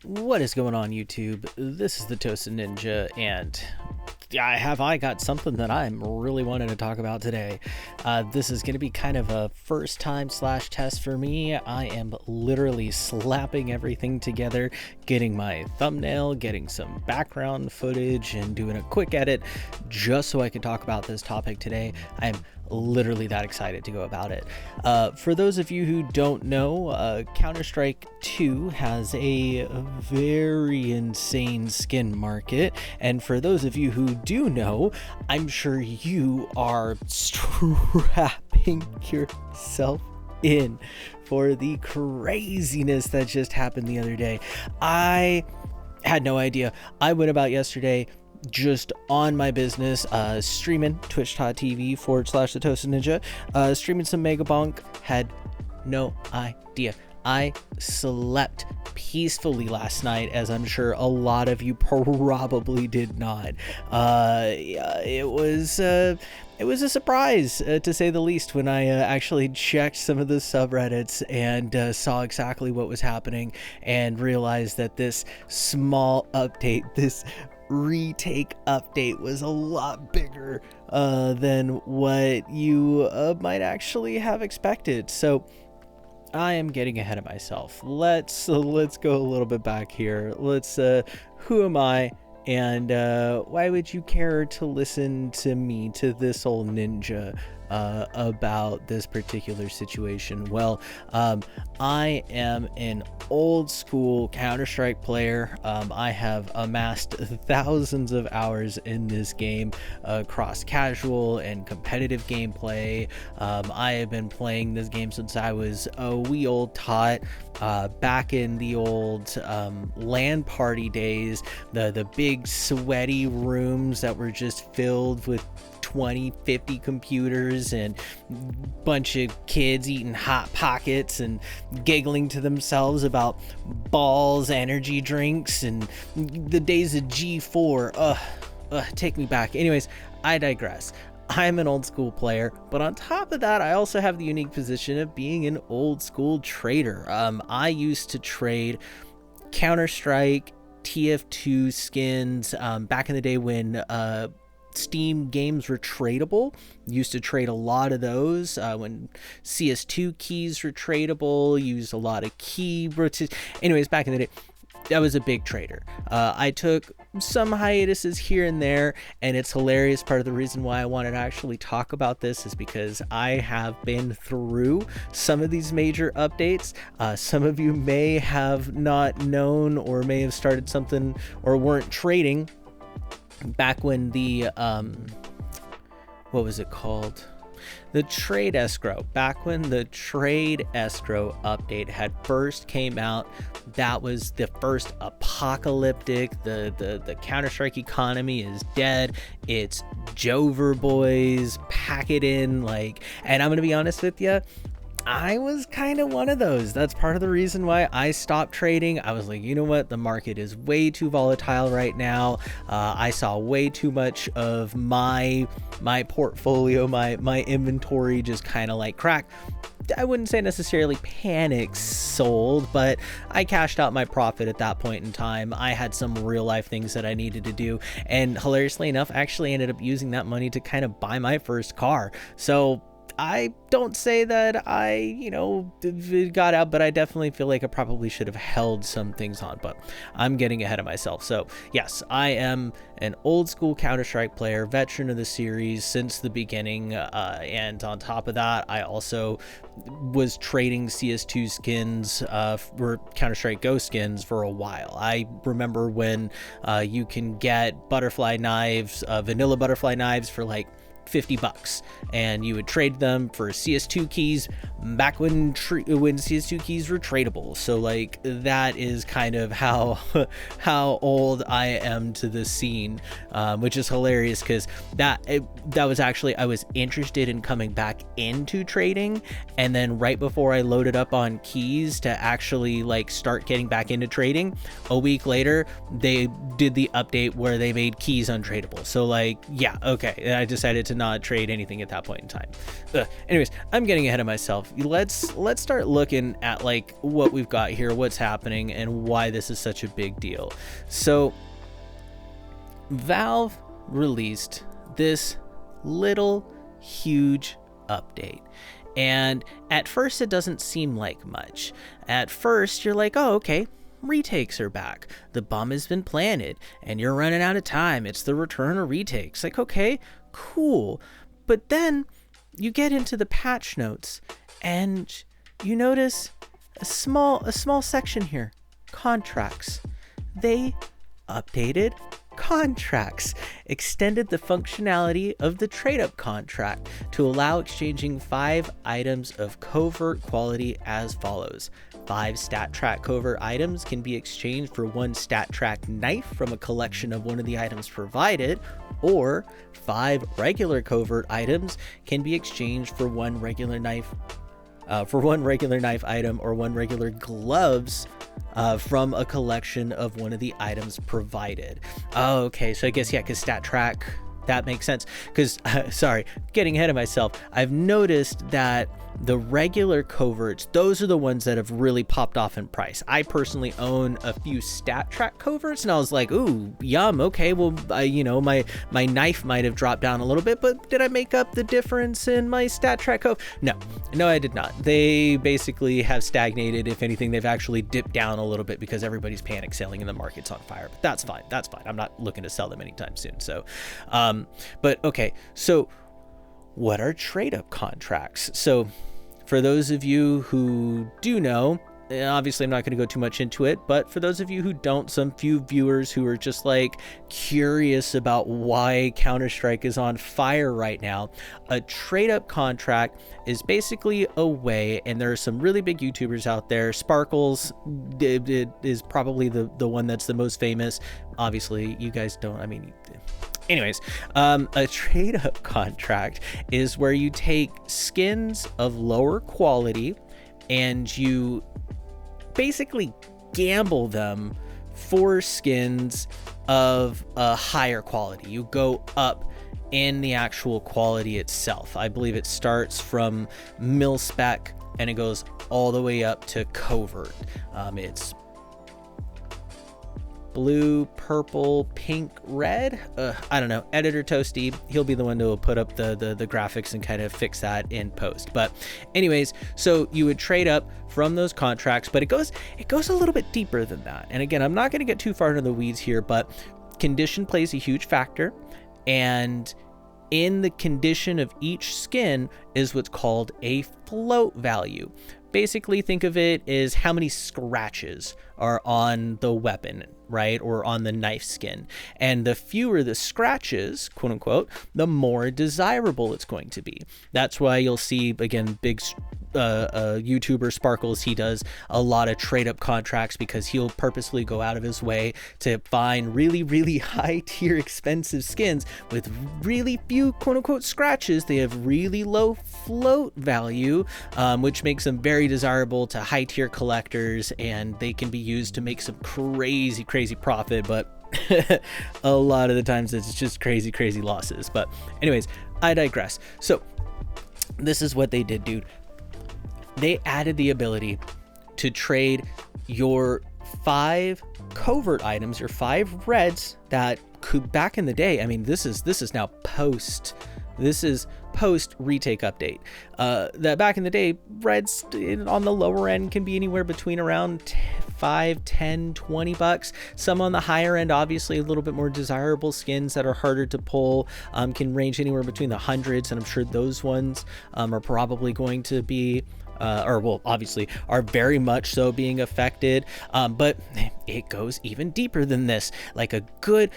What is going on, YouTube? This is the Toasted Ninja, and I got something that I'm really wanting to talk about today. This is going to be kind of a first time / test for me. I am literally slapping everything together, getting my thumbnail, getting some background footage, and doing a quick edit just so I can talk about this topic today. I'm literally that excited to go about it. For those of you who don't know, Counterstrike 2 has a very insane skin market, and for those of you who do know, I'm sure you are strapping yourself in for the craziness that just happened the other day. I had no idea. I went about yesterday just on my business, streaming twitch.tv / the Toasted Ninja, streaming some Mega Bonk. Had no idea. I slept peacefully last night, as I'm sure a lot of you probably did not. It was a surprise, to say the least, when I actually checked some of the subreddits and saw exactly what was happening and realized that this small update, this retake update, was a lot bigger than what you might actually have expected. So I am getting ahead of myself. Let's go a little bit back here. Who am I? And why would you care to listen to me, to this old ninja, about this particular situation? Well, I am an old school Counter-Strike player. I have amassed thousands of hours in this game across casual and competitive gameplay. I have been playing this game since I was a wee old tot, back in the old LAN party days, the big sweaty rooms that were just filled with 20-50 computers and bunch of kids eating hot pockets and giggling to themselves about balls, energy drinks, and the days of G4. Take me back. Anyways, I digress. I'm an old school player, but on top of that, I also have the unique position of being an old school trader. I used to trade Counter-Strike, TF2 skins, back in the day when Steam games were tradable. Used to trade a lot of those when CS2 keys were tradable. Used a lot of key rotations. Anyways, back in the day, I was a big trader. I took some hiatuses here and there, and it's hilarious. Part of the reason why I wanted to actually talk about this is because I have been through some of these major updates. Some of you may have not known, or may have started something or weren't trading back when the what was it called, the trade escrow, back when the trade escrow update had first came out. That was the first apocalyptic, the Counter-Strike economy is dead, it's Jover boys, pack it in, like. And I'm gonna be honest with you, I was kind of one of those. That's part of the reason why I stopped trading. I was like, you know what? The market is way too volatile right now. I saw way too much of my portfolio, my inventory just kind of like crack. I wouldn't say necessarily panic sold, but I cashed out my profit at that point in time. I had some real life things that I needed to do, and hilariously enough, I actually ended up using that money to kind of buy my first car. So I don't say that I, got out, but I definitely feel like I probably should have held some things on, but I'm getting ahead of myself. So yes, I am an old school Counter-Strike player, veteran of the series since the beginning. And on top of that, I also was trading CS2 skins, for Counter-Strike Go skins for a while. I remember when you can get butterfly knives, vanilla butterfly knives for like $50, and you would trade them for CS2 keys back when CS2 keys were tradable. So like, that is kind of how old I am to the scene, which is hilarious, because that was actually, I was interested in coming back into trading, and then right before I loaded up on keys to actually like start getting back into trading, a week later they did the update where they made keys untradeable. So like, yeah, okay, I decided to not trade anything at that point in time. Anyways, I'm getting ahead of myself. Let's start looking at like what we've got here, what's happening, and why this is such a big deal. So Valve released this little huge update, and at first it doesn't seem like much. At first you're like, oh, okay, retakes are back, the bomb has been planted and you're running out of time, it's the return of retakes. Like, okay, cool. But then you get into the patch notes and you notice a small section here, contracts. They updated contracts, extended the functionality of the trade-up contract to allow exchanging 5 items of covert quality as follows. 5 stat track covert items can be exchanged for 1 stat track knife from a collection of one of the items provided, or 5 regular covert items can be exchanged for 1 regular knife item or 1 regular gloves from a collection of one of the items provided. Oh, okay, so I guess, yeah, because stat track, that makes sense. Because, sorry, getting ahead of myself, I've noticed that the regular coverts, those are the ones that have really popped off in price. I personally own a few stat track coverts, and I was like, ooh, yum, okay, well, my knife might have dropped down a little bit, but did I make up the difference in my stat track cove? No, I did not. They basically have stagnated. If anything, they've actually dipped down a little bit because everybody's panic selling and the market's on fire, but that's fine. I'm not looking to sell them anytime soon. So, but okay, so what are trade-up contracts? So for those of you who do know, obviously I'm not going to go too much into it, but for those of you who don't, some few viewers who are just like curious about why Counterstrike is on fire right now, a trade-up contract is basically a way, and there are some really big YouTubers out there. Sparkles is probably the one that's the most famous. Obviously, you guys don't, anyways, a trade-up contract is where you take skins of lower quality and you basically gamble them for skins of a higher quality. You go up in the actual quality itself. I believe it starts from mil spec and it goes all the way up to covert. It's blue, purple, pink, red. I don't know. Editor Toasty, he'll be the one to put up the graphics and kind of fix that in post. But anyways, so you would trade up from those contracts, but it goes a little bit deeper than that. And again, I'm not going to get too far into the weeds here, but condition plays a huge factor. And in the condition of each skin is what's called a float value. Basically, think of it as how many scratches are on the weapon, right? Or on the knife skin. And the fewer the scratches, quote unquote, the more desirable it's going to be. That's why you'll see, again, big YouTuber Sparkles, he does a lot of trade up contracts because he'll purposely go out of his way to find really, really high tier expensive skins with really few quote unquote scratches. They have really low float value, which makes them very desirable to high tier collectors, and they can be used to make some crazy profit, but a lot of the times it's just crazy losses. But anyways, I digress. So this is what they did, dude. They added the ability to trade your 5 covert items, your 5 reds that could, back in the day, this is now post retake update, that back in the day, reds on the lower end can be anywhere between around $5, $10, $20. Some on the higher end, obviously a little bit more desirable skins that are harder to pull, can range anywhere between the hundreds, and I'm sure those ones are probably going to be obviously are very much so being affected, but it goes even deeper than this, like a good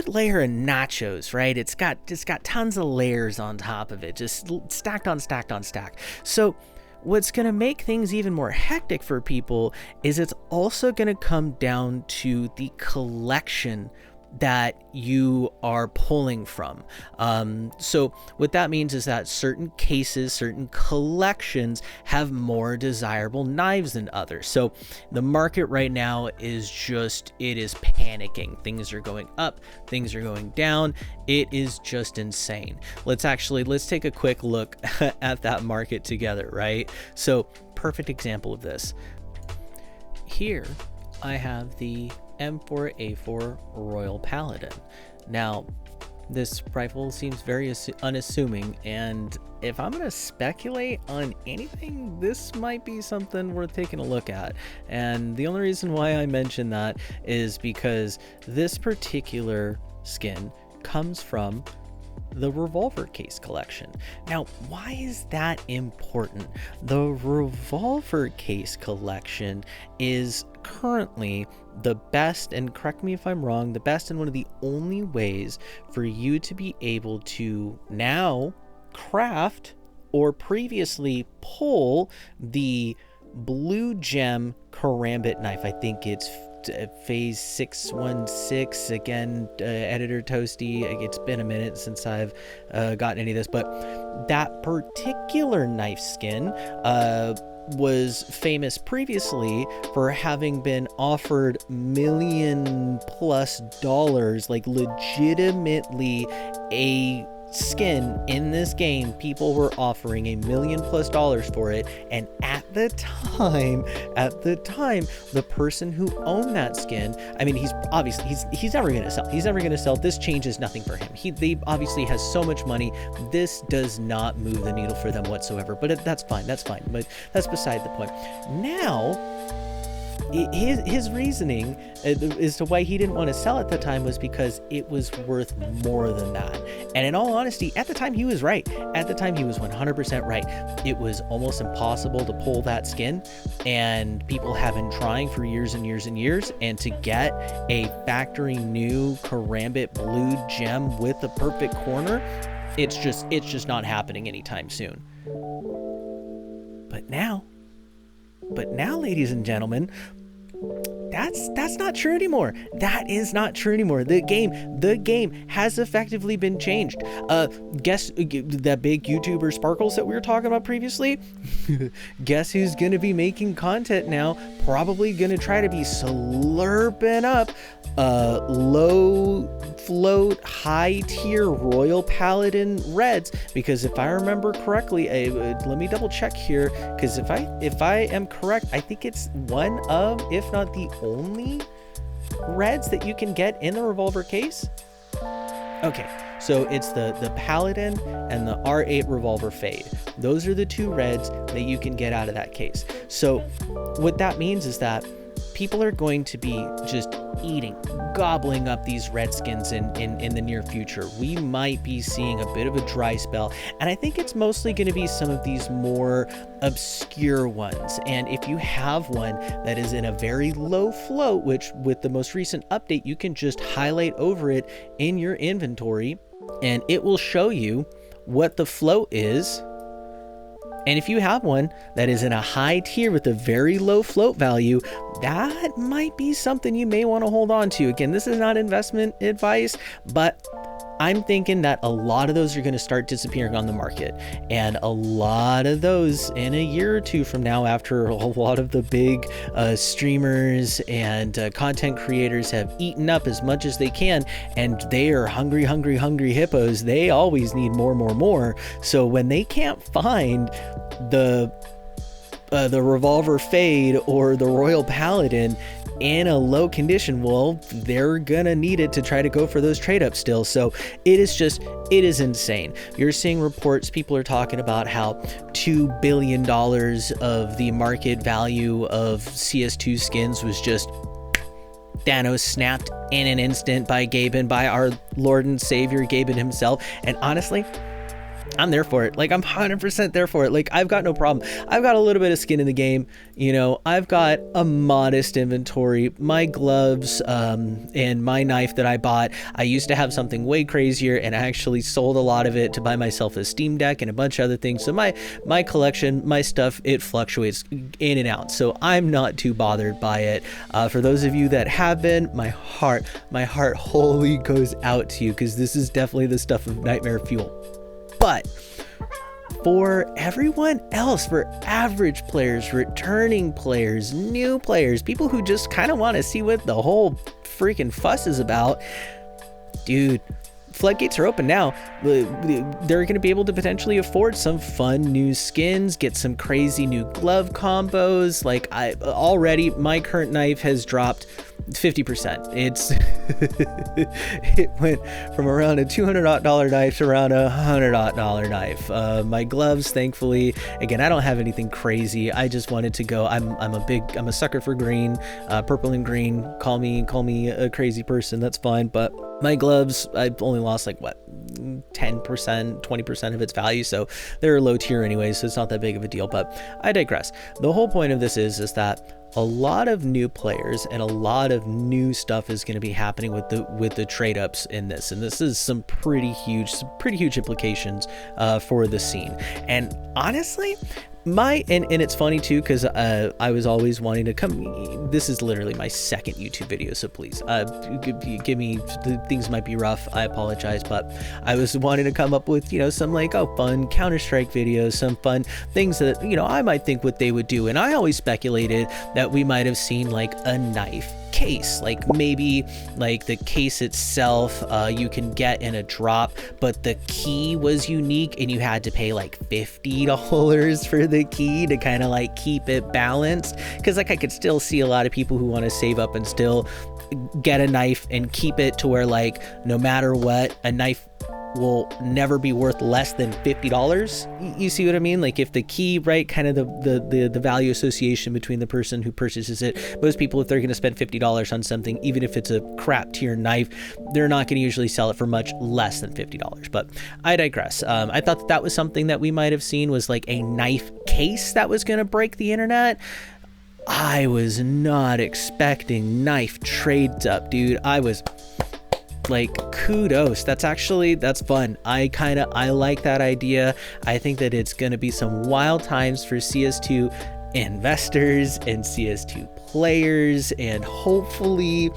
layer of nachos, right? It's got tons of layers on top of it, just stacked on stacked on stacked. So what's going to make things even more hectic for people is it's also going to come down to the collection that you are pulling from. So what that means is that certain cases, certain collections have more desirable knives than others. So the market right now is it is panicking. Things are going up, things are going down. It is just insane. Let's take a quick look at that market together, right? So perfect example of this. Here I have the M4A4 Royal Paladin. Now, this rifle seems very unassuming, and if I'm gonna speculate on anything, this might be something worth taking a look at. And the only reason why I mention that is because this particular skin comes from the revolver case collection. Now, why is that important? The revolver case collection is currently the best, and correct me if I'm wrong, the best and one of the only ways for you to be able to now craft or previously pull the blue gem karambit knife. I think it's phase 616. Again, editor Toasty, it's been a minute since I've gotten any of this, but that particular knife skin was famous previously for having been offered $1 million+, like legitimately a skin in this game. People were offering $1 million+ for it, and at the time the person who owned that skin, I mean, he's never gonna sell. This changes nothing for him. They obviously has so much money, this does not move the needle for them whatsoever, but that's fine, but that's beside the point. Now his reasoning as to why he didn't want to sell at the time was because it was worth more than that. And in all honesty, at the time he was right. At the time he was 100% right. It was almost impossible to pull that skin, and people have been trying for years and years and years, and to get a factory new karambit blue gem with the perfect corner, it's just not happening anytime soon. But now, ladies and gentlemen, that's not true anymore. That is not true anymore. The game has effectively been changed. Guess that big YouTuber Sparkles that we were talking about previously? Guess who's going to be making content now? Probably going to try to be slurping up low float, high tier Royal Paladin reds, because if I remember correctly, let me double check here, because if I am correct, I think it's one of, if not the only reds that you can get in the revolver case. Okay, so it's the Paladin and the R8 Revolver Fade. Those are the two reds that you can get out of that case. So what that means is that people are going to be just gobbling up these redskins in the near future. We might be seeing a bit of a dry spell, and I think it's mostly going to be some of these more obscure ones. And if you have one that is in a very low float, which with the most recent update you can just highlight over it in your inventory and it will show you what the float is. And if you have one that is in a high tier with a very low float value, that might be something you may want to hold on to. Again, this is not investment advice, but I'm thinking that a lot of those are going to start disappearing on the market. And a lot of those in a year or two from now, after a lot of the big streamers and content creators have eaten up as much as they can, and they are hungry hippos, they always need more. So when they can't find the Revolver Fade or the Royal Paladin in a low condition, well, they're gonna need it to try to go for those trade ups still. So it is insane. You're seeing reports, people are talking about how $2 billion of the market value of CS2 skins was just Thanos snapped in an instant by Gaben, by our Lord and Savior Gaben himself. And honestly, I'm there for it. Like, I'm 100% there for it. Like, I've got no problem. I've got a little bit of skin in the game. You know, I've got a modest inventory. My gloves and my knife that I bought, I used to have something way crazier, and I actually sold a lot of it to buy myself a Steam Deck and a bunch of other things. So my collection, my stuff, it fluctuates in and out. So I'm not too bothered by it. For those of you that have been, my heart wholly goes out to you, because this is definitely the stuff of nightmare fuel. But for everyone else, for average players, returning players, new players, people who just kind of want to see what the whole freaking fuss is about, dude, floodgates are open now. They're going to be able to potentially afford some fun new skins, get some crazy new glove combos. Like, already my current knife has dropped 50%. It went from around a $200 knife to around a $100 knife. My gloves, thankfully, again, I don't have anything crazy. I just wanted to go. I'm a sucker for green, purple and green. Call me a crazy person. That's fine. But my gloves, I've only lost like what, 10%, 20% of its value, so they're low tier anyway, so it's not that big of a deal. But I digress. The whole point of this is that a lot of new players and a lot of new stuff is going to be happening with the trade ups in this, and this is some pretty huge implications for the scene. And honestly, and it's funny too, because I was always wanting to come. This is literally my second YouTube video, so please give me, things might be rough, I apologize, but I was wanting to come up with, you know, some like fun Counterstrike videos, some fun things that, you know, I might think what they would do. And I always speculated that we might have seen like a knife case, like maybe like the case itself you can get in a drop, but the key was unique and you had to pay like $50 for the key to kind of like keep it balanced. Because like I could still see a lot of people who want to save up and still get a knife and keep it to where like no matter what, a knife will never be worth less than $50. You see what I mean? Like if the key, right, kind of the value association between the person who purchases it, most people, if they're going to spend $50 on something, even if it's a crap tier knife, they're not going to usually sell it for much less than $50. But I digress. I thought that was something that we might have seen, was like a knife case that was going to break the internet. I was not expecting knife trades up, dude. I was like, kudos. That's fun. I like that idea. I think that it's going to be some wild times for CS2 investors and CS2 players, and hopefully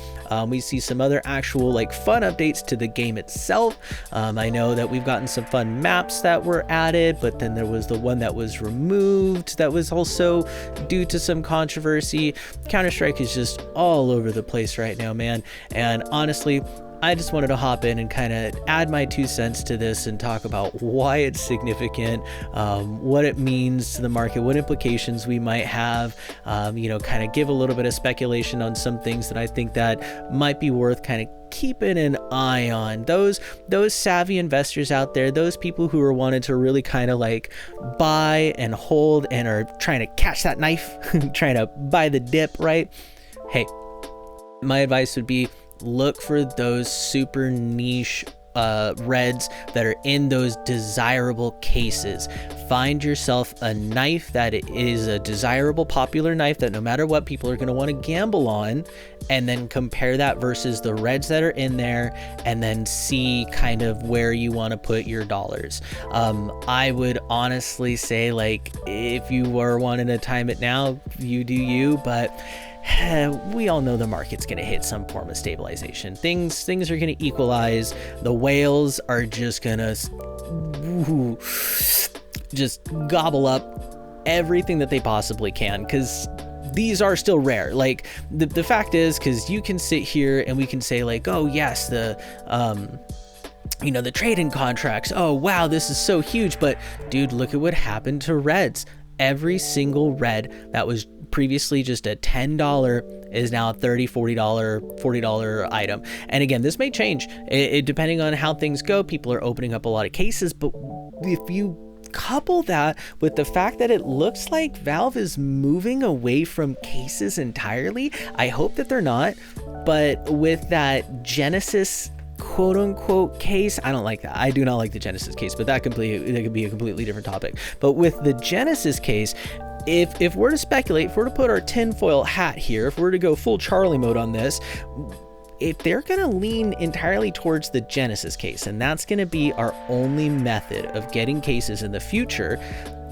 we see some other actual like fun updates to the game itself. I know that we've gotten some fun maps that were added, but then there was the one that was removed that was also due to some controversy. Counter-Strike is just all over the place right now, man, and honestly, I just wanted to hop in and kind of add my 2 cents to this and talk about why it's significant, what it means to the market, what implications we might have, you know, kind of give a little bit of speculation on some things that I think that might be worth kind of keeping an eye on. Those savvy investors out there, those people who are wanting to really kind of like buy and hold and are trying to catch that knife, trying to buy the dip, right? Hey, my advice would be, look for those super niche reds that are in those desirable cases. Find yourself a knife that is a desirable, popular knife that no matter what, people are going to want to gamble on, and then compare that versus the reds that are in there, and then see kind of where you want to put your dollars. I would honestly say, like, if you were wanting to time it now, you do you, but we all know the market's going to hit some form of stabilization. Things are going to equalize. The whales are just going to just gobble up everything that they possibly can, because these are still rare. Like the fact is, because you can sit here and we can say like, oh yes, the you know, the trade-in contracts, oh wow, this is so huge, but dude, look at what happened to reds. Every single red that was previously just a $10 is now a $30, $40 item. And again, this may change it depending on how things go. People are opening up a lot of cases, but if you couple that with the fact that it looks like Valve is moving away from cases entirely, I hope that they're not, but with that Genesis quote unquote case. I don't like that. I do not like the Genesis case, but that could be a completely different topic. But with the Genesis case, if we're to speculate, if we're to put our tinfoil hat here, if we're to go full Charlie mode on this, if they're going to lean entirely towards the Genesis case, and that's going to be our only method of getting cases in the future,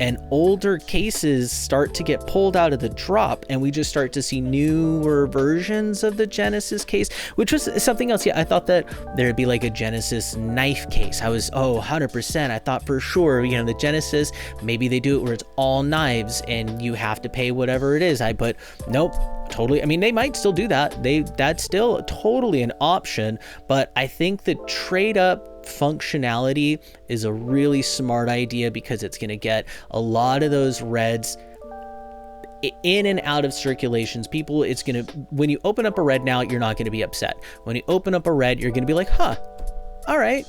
and older cases start to get pulled out of the drop, and we just start to see newer versions of the Genesis case, which was something else. Yeah, I thought that there'd be like a Genesis knife case. I was 100%. I thought for sure, the Genesis, maybe they do it where it's all knives and you have to pay whatever it is. But nope. Totally. I mean, they might still do that. That's still totally an option, but I think the trade up functionality is a really smart idea because it's going to get a lot of those reds in and out of circulations. People, it's going to, when you open up a red now, you're not going to be upset. When you open up a red, you're going to be like, all right.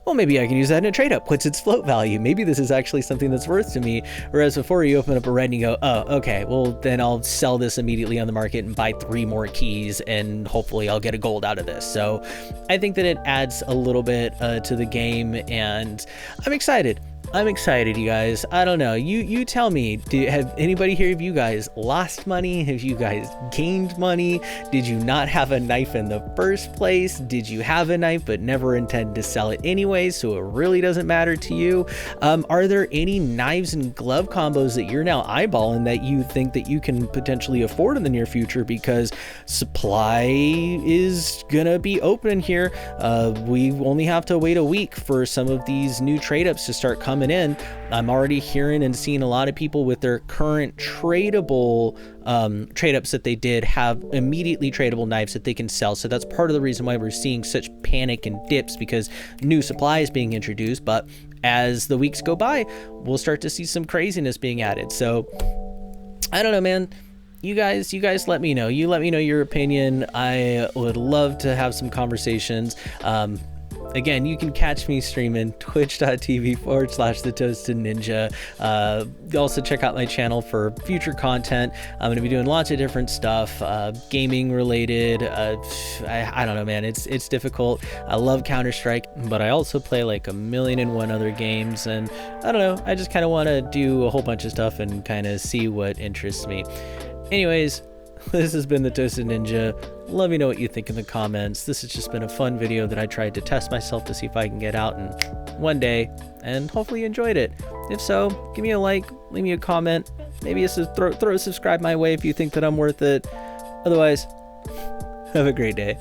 Well, maybe I can use that in a trade up. What's its float value? Maybe this is actually something that's worth to me. Whereas before, you open up a red and you go, oh, okay, well, then I'll sell this immediately on the market and buy 3 more keys, and hopefully I'll get a gold out of this. So I think that it adds a little bit to the game, and I'm excited. You guys. I don't know. You tell me. Have anybody here of you guys lost money? Have you guys gained money? Did you not have a knife in the first place? Did you have a knife but never intend to sell it anyway, so it really doesn't matter to you? Are there any knives and glove combos that you're now eyeballing that you think that you can potentially afford in the near future because supply is gonna be open here? We only have to wait a week for some of these new trade ups to start coming in. I'm already hearing and seeing a lot of people with their current tradable trade ups that they did have immediately tradable knives that they can sell. So that's part of the reason why we're seeing such panic and dips, because new supply is being introduced. But as the weeks go by, we'll start to see some craziness being added. So I don't know, man. You guys let me know. You let me know your opinion. I would love to have some conversations. Again, you can catch me streaming twitch.tv/the Toasted Ninja. Also check out my channel for future content. I'm going to be doing lots of different stuff, gaming related. I don't know, man. It's difficult. I love Counterstrike, but I also play like 1,000,001 other games, and I don't know. I just kind of want to do a whole bunch of stuff and kind of see what interests me. Anyways, this has been the Toasted Ninja. Let me know what you think in the comments. This has just been a fun video that I tried to test myself to see if I can get out in one day, and hopefully you enjoyed it. If so, give me a like, leave me a comment, maybe throw a subscribe my way if you think that I'm worth it. Otherwise, have a great day.